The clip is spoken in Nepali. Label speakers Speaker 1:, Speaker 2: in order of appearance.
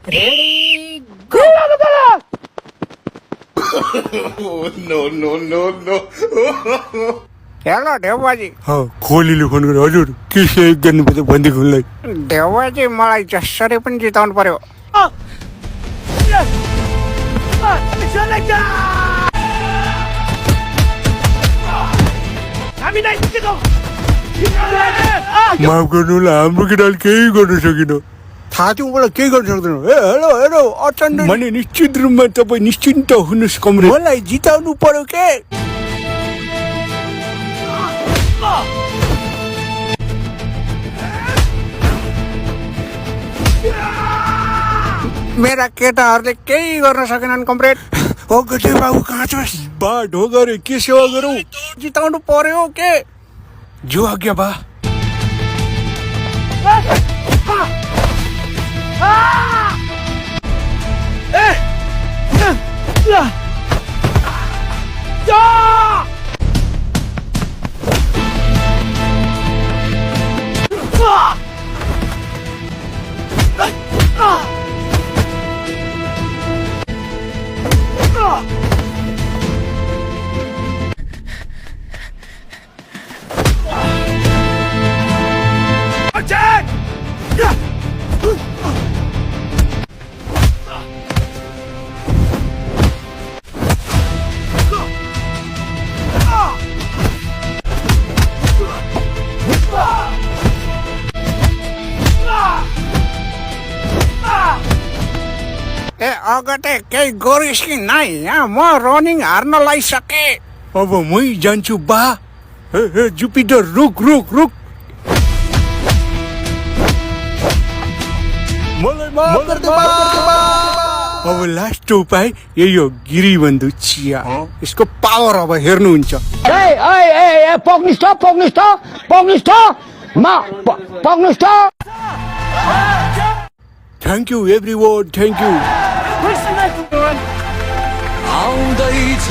Speaker 1: Ready go
Speaker 2: No.
Speaker 1: हेलो देवबाजी
Speaker 3: खोलीले फोन गरेर हजुर के सेभ गर्नुपर्छ भनिदिएको उनलाई
Speaker 1: देवबाजी मलाई जसरी पनि जिताउनु पर्यो
Speaker 3: माफ गर्नु होला हाम्रो केटाले केही गर्न सकिन
Speaker 1: थाहा थियो मलाई केही गर्न सक्दैन ए हेलो हेलो अचण्ड
Speaker 3: भने निश्चित रूपमा तपाईँ निश्चिन्त हुनुहोस् कमरे
Speaker 1: मलाई जिताउनु पर्यो के मेरा केटाहरूले केही गर्न सकेनन् कमरेड
Speaker 3: ओ गजे बाबु कहाँ छस् बा ढोगरे के सेवा गरौँ
Speaker 1: जिताउनु पर्यो के
Speaker 3: जो आज्ञा बा
Speaker 1: ए अगटे केही गरिस् कि नाइ यहाँ म रनिङ हार्न लागिसके
Speaker 3: अब मै जान्छु बा ए जुपिटर रुक रुक रुक मलाई माफ गर्दे बा अब लास्ट उपाय यही हो गिरिबन्धु चिया यसको पावर अब हेर्नुहुन्छ thank you everyone thank you
Speaker 4: आउँदैछ